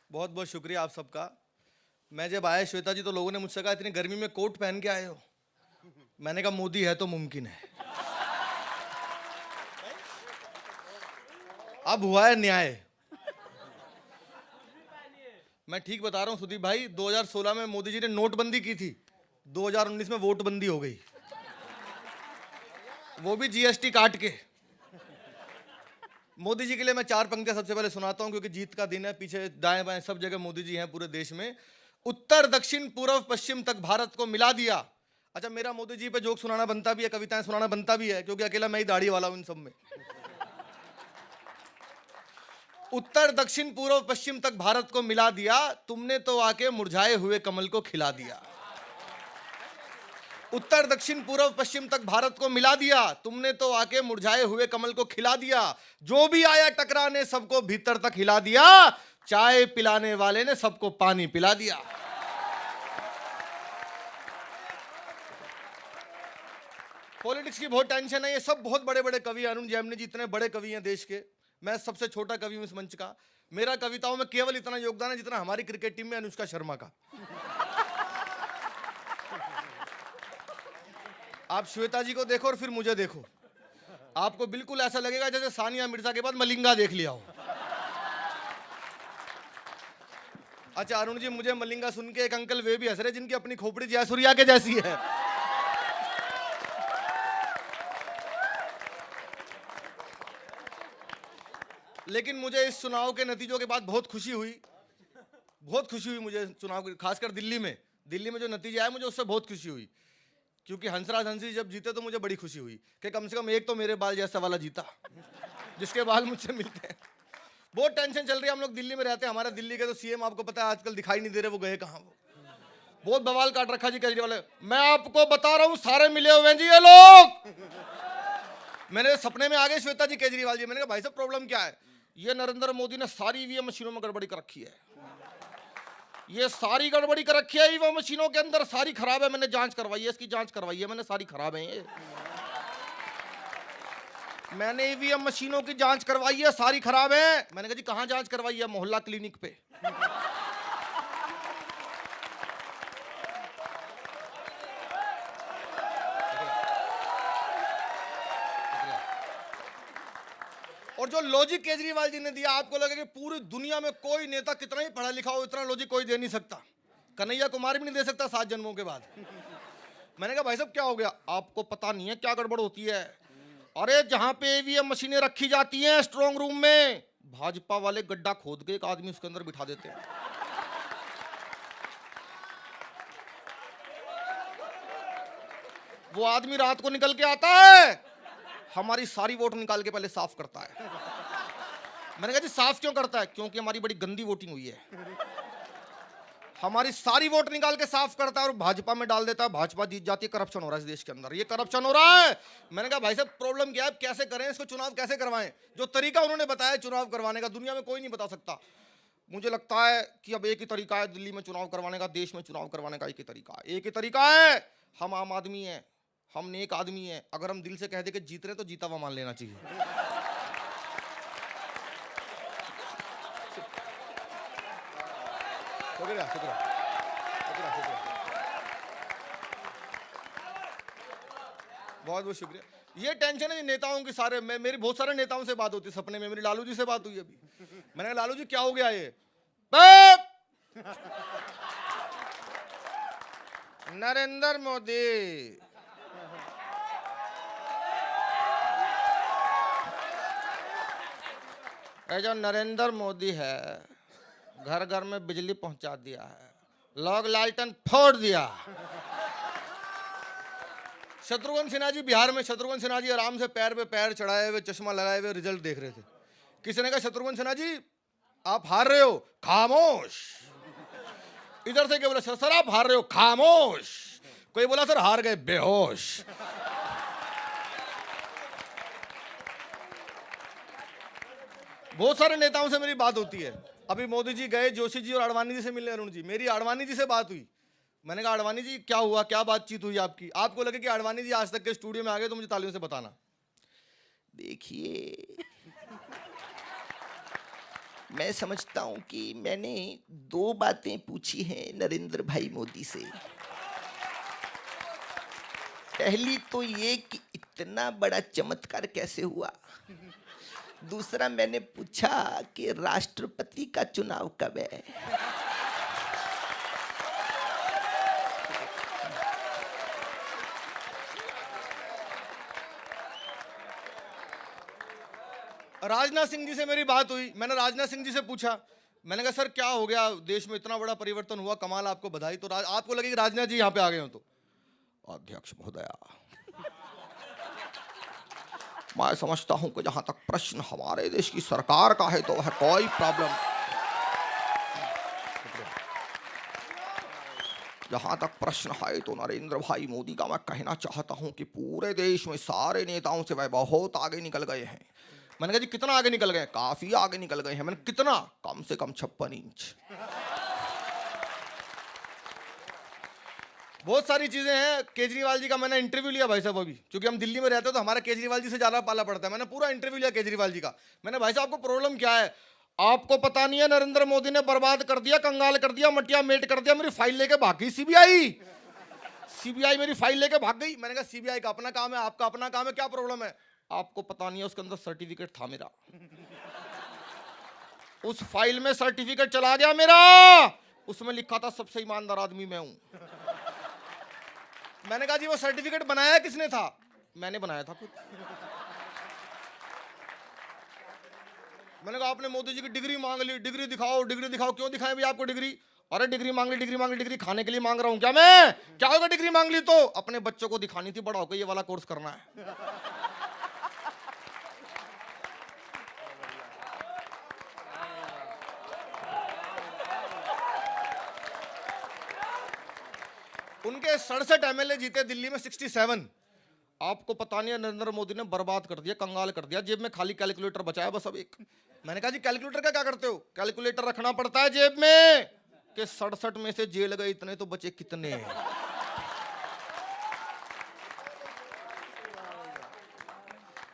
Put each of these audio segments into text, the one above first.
बहुत बहुत शुक्रिया आप सबका। मैं जब आया श्वेता जी तो लोगों ने मुझसे कहा इतनी गर्मी में कोट पहन के आए हो। मैंने कहा मोदी है तो मुमकिन है। अब हुआ है न्याय। मैं ठीक बता रहा हूं सुदीप भाई, 2016 में मोदी जी ने नोटबंदी की थी, 2019 में वोटबंदी हो गई, वो भी जीएसटी काट के। मोदी जी के लिए मैं चार पंक्तियां सबसे पहले सुनाता हूं क्योंकि जीत का दिन है। पीछे दाएं बाएं सब जगह मोदी जी हैं पूरे देश में। उत्तर दक्षिण पूर्व पश्चिम तक भारत को मिला दिया। अच्छा, मेरा मोदी जी पे जोक सुनाना बनता भी है, कविताएं सुनाना बनता भी है, क्योंकि अकेला मैं ही दाढ़ी वाला हूं इन सब में। उत्तर दक्षिण पूर्व पश्चिम तक भारत को मिला दिया, तुमने तो आके मुरझाए हुए कमल को खिला दिया। उत्तर दक्षिण पूर्व पश्चिम तक भारत को मिला दिया, तुमने तो आके मुरझाए हुए कमल को खिला दिया। जो भी आया टकराने सबको भीतर तक हिला दिया, चाय पिलाने वाले ने सबको पानी पिला दिया। पॉलिटिक्स की बहुत टेंशन है, ये सब बहुत बड़े बड़े कवि हैं। अरुण जैमिनी जी इतने बड़े कवि हैं देश के, मैं सबसे छोटा कवि हूं इस मंच का। मेरा कविताओं में केवल इतना योगदान है जितना हमारी क्रिकेट टीम में अनुष्का शर्मा का। आप श्वेता जी को देखो और फिर मुझे देखो, आपको बिल्कुल ऐसा लगेगा जैसे सानिया मिर्जा के बाद मलिंगा देख लिया हो। अच्छा अरुण जी, मुझे मलिंगा सुन के एक अंकल वे भी हंस रहे जिनकी अपनी खोपड़ी जयसूर्या के जैसी है। लेकिन मुझे इस चुनाव के नतीजों के बाद बहुत खुशी हुई, बहुत खुशी हुई मुझे चुनाव की, खासकर दिल्ली में जो नतीजे आए मुझे उससे बहुत खुशी हुई। क्योंकि हंसराज हंसी जब जीते तो मुझे बड़ी खुशी हुई कि कम से कम एक तो मेरे बाल जैसा वाला जीता, जिसके बाल मुझसे मिलते हैं। बहुत टेंशन चल रही है, हम लोग दिल्ली में रहते हैं, हमारा दिल्ली के तो सीएम आपको पता है आजकल दिखाई नहीं दे रहे, वो गए कहाँ। वो बहुत बवाल काट रखा जी केजरीवाल। मैं आपको बता रहा हूं सारे मिले हुए हैं जी ये लोग। मेरे सपने में आ गए श्वेता जी केजरीवाल जी। मैंने कहा भाई साहब प्रॉब्लम क्या है? ये नरेंद्र मोदी ने सारी ईवीएम मशीनों में गड़बड़ी कर रखी है, ये सारी गड़बड़ी कर रखी है ईवीएम मशीनों के अंदर, सारी खराब है, मैंने जांच करवाई है, इसकी जांच करवाई है मैंने, सारी खराब है ये। मैंने ईवीएम मशीनों की जांच करवाई है, सारी खराब है। मैंने कहा जी कहां जांच करवाई है? मोहल्ला क्लिनिक पे। और जो लॉजिक केजरीवाल जी ने दिया, आपको लगे कि पूरी दुनिया में कोई नेता कितना ही पढ़ा लिखा हो इतना लॉजिक कोई दे नहीं सकता, कन्हैया कुमार भी नहीं दे सकता 7 जन्मों के बाद। मैंने कहा भाई साहब क्या हो गया? आपको पता नहीं है क्या गड़बड़ होती है? अरे जहां पे ईवीएम मशीनें रखी जाती हैं स्ट्रांग रूम में, भाजपा वाले गड्ढा खोद के एक आदमी उसके अंदर बिठा देते हैं। वो आदमी रात को निकल के आता है, हमारी सारी वोट निकाल के पहले साफ करता है। मैंने कहा जी साफ क्यों करता है? क्योंकि हमारी बड़ी गंदी वोटिंग हुई है। हमारी सारी वोट निकाल के साफ करता है और भाजपा में डाल देता है, भाजपा जीत जाती है। करप्शन हो रहा है इस देश के अंदर, ये करप्शन हो रहा है। मैंने कहा भाई साहब प्रॉब्लम क्या है, कैसे करें इसको, चुनाव कैसे करवाएं? जो तरीका उन्होंने बताया चुनाव करवाने का दुनिया में कोई नहीं बता सकता। मुझे लगता है कि अब एक ही तरीका है दिल्ली में चुनाव करवाने का, देश में चुनाव करवाने का एक ही तरीका है, एक ही तरीका है। हम आम आदमी हैं, हम नेक आदमी हैं, अगर हम दिल से कह दे कि जीत रहे तो जीता हुआ मान लेना चाहिए। शुक्रिया शुक्रिया शुक्रिया शुक्रिया, बहुत बहुत शुक्रिया। ये टेंशन है नेताओं की सारे, मेरी बहुत सारे नेताओं से बात होती है सपने में, मेरी लालू जी से बात हुई अभी। मैंने कहा लालू जी क्या हो गया ये? नरेंद्र मोदी। ये जो नरेंद्र मोदी है घर घर में बिजली पहुंचा दिया है, लोग लालटेन फोड़ दिया। शत्रुघ्न सिन्हा जी बिहार में, शत्रुघ्न सिन्हा जी आराम से पैर पे पैर चढ़ाए हुए चश्मा लगाए हुए रिजल्ट देख रहे थे। किसी ने कहा शत्रुघ्न सिन्हा जी आप हार रहे हो, खामोश। इधर से क्या बोला? सर आप हार रहे हो, खामोश। कोई बोला सर हार गए, बेहोश। बहुत सारे नेताओं से मेरी बात होती है। अभी मोदी जी गए जोशी जी और आडवाणी जी से मिलने, अरुण जी, मेरी आडवाणी जी से बात हुई। मैंने कहा आडवाणी जी क्या हुआ, क्या बातचीत हुई आपकी? आपको लगे कि आडवाणी जी आज तक के स्टूडियो में आ गए तो मुझे तालियों से बताना। देखिए मैं समझता हूं कि मैंने दो बातें पूछी हैं नरेंद्र भाई मोदी से। पहली तो ये कि इतना बड़ा चमत्कार कैसे हुआ। दूसरा मैंने पूछा कि राष्ट्रपति का चुनाव कब है। राजनाथ सिंह जी से मेरी बात हुई, मैंने राजनाथ सिंह जी से पूछा, मैंने कहा सर क्या हो गया, देश में इतना बड़ा परिवर्तन हुआ, कमाल, आपको बधाई। तो आपको लगे कि राजनाथ जी यहाँ पे आ गए हो? तो अध्यक्ष महोदया, मैं समझता हूं कि जहां तक प्रश्न हमारे देश की सरकार का है तो वह कोई प्रॉब्लम, जहां तक प्रश्न है तो नरेंद्र भाई मोदी का मैं कहना चाहता हूं कि पूरे देश में सारे नेताओं से वह बहुत आगे निकल गए हैं। मैंने कहा जी कितना आगे निकल गए? काफी आगे निकल गए हैं। मैंने कितना? कम से कम 56 इंच। बहुत सारी चीजें हैं। केजरीवाल जी का मैंने इंटरव्यू लिया भाई साहब, अभी क्योंकि हम दिल्ली में रहते हैं तो हमारा केजरीवाल जी से ज्यादा पाला पड़ता है। मैंने पूरा इंटरव्यू लिया केजरीवाल जी का। मैंने भाई साहब आपको प्रॉब्लम क्या है? आपको पता नहीं है नरेंद्र मोदी ने बर्बाद कर दिया, कंगाल कर दिया, मटिया मेट कर दिया, मेरी फाइल लेके भाग गई सीबीआई। सीबीआई मेरी फाइल लेके भाग गई। मैंने कहा सीबीआई का अपना काम है, आपका अपना काम है, क्या प्रॉब्लम है? आपको पता नहीं है उसके अंदर सर्टिफिकेट था मेरा, उस फाइल में सर्टिफिकेट चला गया मेरा, उसमें लिखा था सबसे ईमानदार आदमी मैं हूं। मैंने कहा जी वो सर्टिफिकेट बनाया किसने था? मैंने बनाया था खुद। मैंने कहा आपने मोदी जी की डिग्री मांग ली, डिग्री दिखाओ, डिग्री दिखाओ। क्यों दिखाएं भी आपको डिग्री? अरे डिग्री मांग ली, डिग्री मांग ली, डिग्री खाने के लिए मांग रहा हूं क्या मैं? क्या होगा डिग्री मांग ली तो? अपने बच्चों को दिखानी थी बड़ा होकर ये वाला कोर्स करना है। उनके 67 एमएलए जीते दिल्ली में 67। आपको पता नहीं है नरेंद्र मोदी ने बर्बाद कर दिया, कंगाल कर दिया। जेब में खाली कैलकुलेटर बचाया बस अब एक। मैंने कहा जी कैलकुलेटर का क्या करते हो? कैलकुलेटर रखना पड़ता है जेब में कि 67 में से जेल गए इतने तो बचे कितने।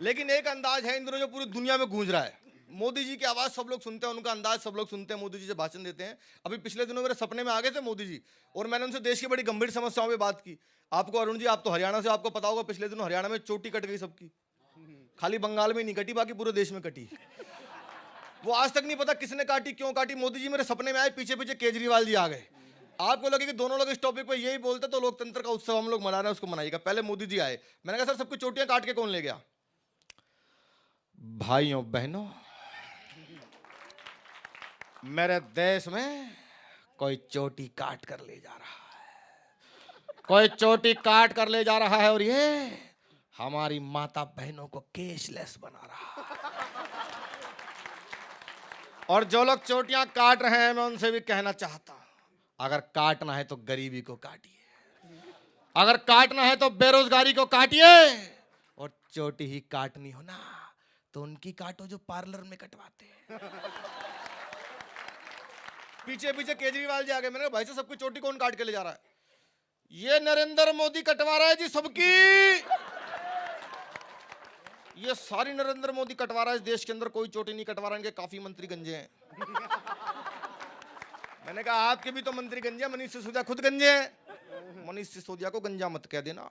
लेकिन एक अंदाज है इन दिनों जो पूरी दुनिया में गूंज रहा है। मोदी जी की आवाज सब लोग सुनते हैं, उनका अंदाज सब लोग सुनते हैं, मोदी जी से भाषण देते हैं। अभी पिछले दिनों मेरे सपने में आ गए थे मोदी जी, और मैंने उनसे देश की बड़ी गंभीर समस्याओं पे बात की। आपको अरुण जी, आप तो हरियाणा से, आपको पता होगा पिछले दिनों हरियाणा में चोटी कट गई सबकी। खाली बंगाल में नहीं कटी, बाकी पूरे देश में कटी। वो आज तक नहीं पता किसने काटी, क्यों काटी। मोदी जी मेरे सपने में आए, पीछे पीछे केजरीवाल जी आ गए। आपको लगे कि दोनों लोग इस टॉपिक पे यही बोलते तो लोकतंत्र का उत्सव हम लोग मना रहे हैं, उसको मनाइएगा। पहले मोदी जी आए, मैंने कहा सर सबकी चोटियां काट के कौन ले गया? भाइयों बहनों, मेरे देश में कोई चोटी काट कर ले जा रहा है, कोई चोटी काट कर ले जा रहा है, और ये हमारी माता बहनों को केशलेस बना रहा है। और जो लोग चोटियां काट रहे हैं मैं उनसे भी कहना चाहता हूं, अगर काटना है तो गरीबी को काटिए, अगर काटना है तो बेरोजगारी को काटिए, और चोटी ही काटनी हो ना तो उनकी काटो जो पार्लर में कटवाते हैं। पीछे पीछे केजरीवाल जी आ गए। मैंने कहा भाई साहब सबकी चोटी कौन काट के ले जा रहा है? ये नरेंद्र मोदी कटवा रहा है जी सबकी, ये सारी नरेंद्र मोदी कटवा रहा है। इस देश के अंदर कोई चोटी नहीं कटवा रहा, इनके काफी मंत्री गंजे हैं। मैंने कहा आपके भी तो मंत्री गंजे हैं, मनीष सिसोदिया खुद गंजे हैं। मनीष सिसोदिया को गंजा मत कह देना,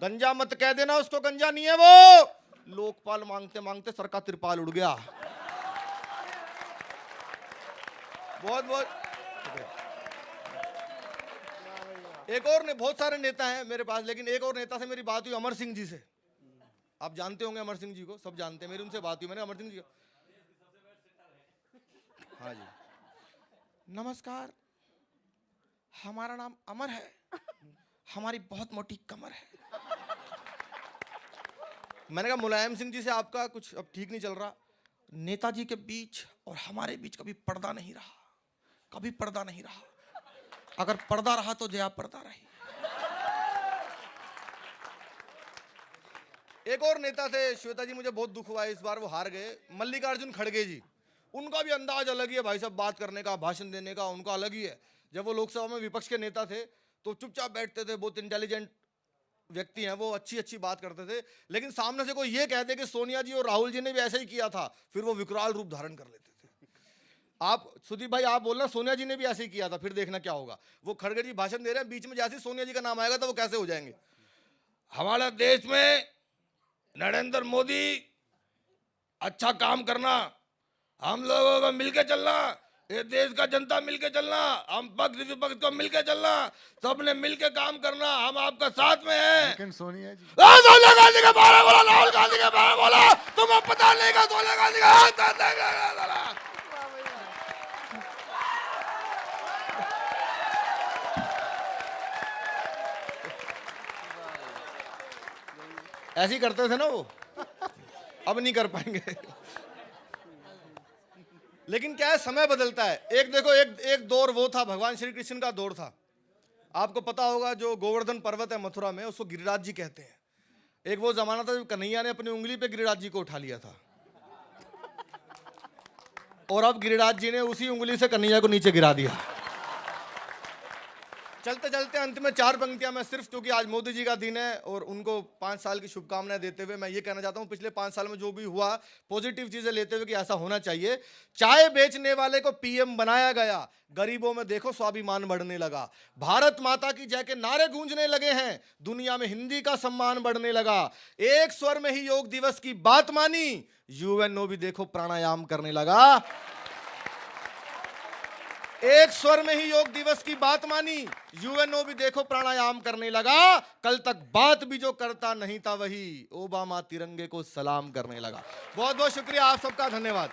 गंजा मत कह देना, उसको गंजा नहीं है वो। लोकपाल मांगते मांगते सर का तिरपाल उड़ गया। बहुत बहुत एक और ने, बहुत सारे नेता हैं मेरे पास, लेकिन एक और नेता से मेरी बात हुई, अमर सिंह जी से। आप जानते होंगे अमर सिंह जी को, सब जानते हैं। मेरी उनसे बात हुई, मैंने अमर सिंह जी, हाँ जी, नमस्कार, हमारा नाम अमर है, हमारी बहुत मोटी कमर है। मैंने कहा मुलायम सिंह जी से आपका कुछ अब ठीक नहीं चल रहा। नेताजी के बीच और हमारे बीच कभी पर्दा नहीं रहा, कभी पर्दा नहीं रहा। अगर पर्दा रहा तो जया पर्दा रही। एक और नेता थे श्वेता जी, मुझे बहुत दुख हुआ है इस बार वो हार गए, मल्लिकार्जुन खड़गे जी। उनका भी अंदाज अलग ही है भाई साहब, बात करने का, भाषण देने का उनका अलग ही है। जब वो लोकसभा में विपक्ष के नेता थे तो चुपचाप बैठते थे, बहुत इंटेलिजेंट व्यक्ति हैं वो, अच्छी अच्छी बात करते थे। लेकिन सामने से कोई ये कहते कि सोनिया जी और राहुल जी ने भी ऐसा ही किया था, फिर वो विकराल रूप धारण कर लेते थे। आप सुदीप भाई आप बोलना सोनिया जी ने भी ऐसे ही किया था, फिर देखना क्या होगा। वो खड़गे जी भाषण दे रहे हैं, बीच में जैसे ही सोनिया जी का नाम आएगा तो वो कैसे हो जाएंगे। हमारे देश में नरेंद्र मोदी अच्छा काम करना, हम लोगों को मिलके चलना, ये देश का जनता मिलके चलना, हम पक्ष विपक्ष को मिलके चलना, सबने मिलके काम करना, हम आपका साथ में हैं। लेकिन सोनिया जी सोनिया गांधी के बारे में बोला, राहुल गांधी के बारे में बोला, तुम्हें पता नहीं का सोनिया गांधी का ऐसे ही करते थे ना वो, अब नहीं कर पाएंगे। लेकिन क्या है, समय बदलता है। एक देखो, एक दौर वो था, भगवान श्री कृष्ण का दौर था। आपको पता होगा जो गोवर्धन पर्वत है मथुरा में, उसको गिरिराज जी कहते हैं। एक वो जमाना था जब कन्हैया ने अपनी उंगली पे गिरिराज जी को उठा लिया था, और अब गिरिराज जी ने उसी उंगली से कन्हैया को नीचे गिरा दिया। चलते चलते अंत में 4 पंक्तियां मैं सिर्फ, क्योंकि आज मोदी जी का दिन है और उनको 5 साल की शुभकामनाएं देते हुए मैं ये कहना चाहता हूं, पिछले 5 साल में जो भी हुआ पॉजिटिव चीजें लेते हुए कि ऐसा होना चाहिए। चाय बेचने वाले को पीएम बनाया गया, गरीबों में देखो स्वाभिमान बढ़ने लगा, भारत माता की जय के नारे गूंजने लगे हैं, दुनिया में हिंदी का सम्मान बढ़ने लगा, एक स्वर में ही योग दिवस की बात मानी, यूएनओ भी देखो प्राणायाम करने लगा। एक स्वर में ही योग दिवस की बात मानी, यूएनओ भी देखो प्राणायाम करने लगा, कल तक बात भी जो करता नहीं था वही ओबामा तिरंगे को सलाम करने लगा। बहुत बहुत शुक्रिया आप सबका, धन्यवाद।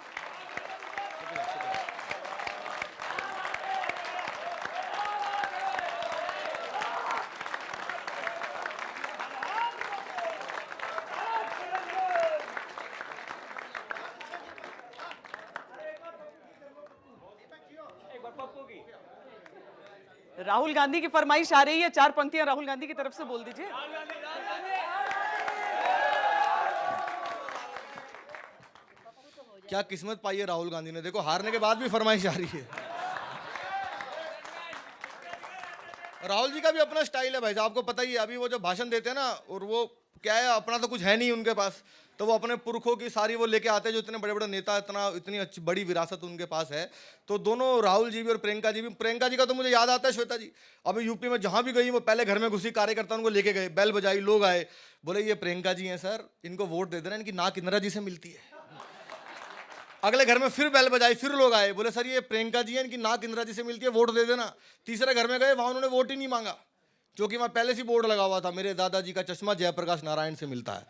राहुल गांधी की फरमाइश आ रही है, 4 पंक्तियां राहुल गांधी की तरफ से बोल दीजिए। क्या किस्मत पाई है राहुल गांधी ने, देखो हारने के बाद भी फरमाइश आ रही है। राहुल जी का भी अपना स्टाइल है भाई साहब, आपको पता ही है। अभी वो जो भाषण देते हैं ना, और वो क्या है, अपना तो कुछ है नहीं उनके पास, तो वो अपने पुरखों की सारी वो लेके आते हैं, जो इतने बड़े बड़े नेता, इतनी अच्छी बड़ी विरासत उनके पास है। तो दोनों राहुल जी भी और प्रियंका जी भी, प्रियंका जी का तो मुझे याद आता है श्वेता जी, अभी यूपी में जहां भी गई वो पहले घर में घुसी, कार्यकर्ता उनको लेके गए, बेल बजाई, लोग आए, बोले ये प्रियंका जी हैं सर, इनको वोट दे देना, इनकी नाक इंदिरा जी से मिलती है। अगले घर में फिर बेल बजाई, फिर लोग आए, बोले सर ये प्रियंका जी हैं, इनकी नाक इंदिरा जी से मिलती है, वोट दे देना। तीसरे घर में गए, वहां उन्होंने वोट ही नहीं मांगा, क्योंकि वहां पहले से बोर्ड लगा हुआ था, मेरे दादाजी का चश्मा जयप्रकाश नारायण से मिलता है।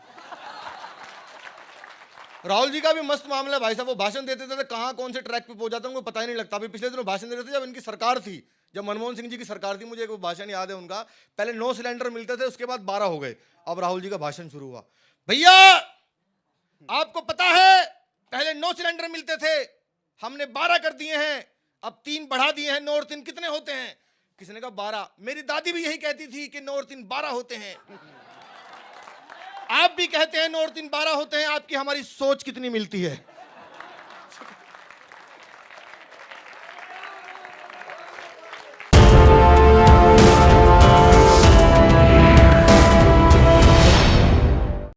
राहुल जी का भी मस्त मामला है भाई साहब, वो भाषण देते थे कहां कौन से ट्रैक पे पहुंच जाते हैं उनको पता ही नहीं लगता। अभी पिछले दिनों भाषण दे रहे थे जब इनकी सरकार थी, जब मनमोहन सिंह जी की सरकार थी, मुझे एक भाषण याद है उनका, पहले 9 सिलेंडर मिलते थे, उसके बाद 12 हो गए, अब राहुल जी का भाषण शुरू हुआ। भैया आपको पता है पहले 9 सिलेंडर मिलते थे, हमने 12 कर दिए हैं, अब 3 बढ़ा दिए हैं, 9 और 3 कितने होते हैं? किसी ने कहा 12। मेरी दादी भी यही कहती थी कि 9 और 3 12 होते हैं। आप भी कहते हैं 9 और 3 12 होते हैं, आपकी हमारी सोच कितनी मिलती है।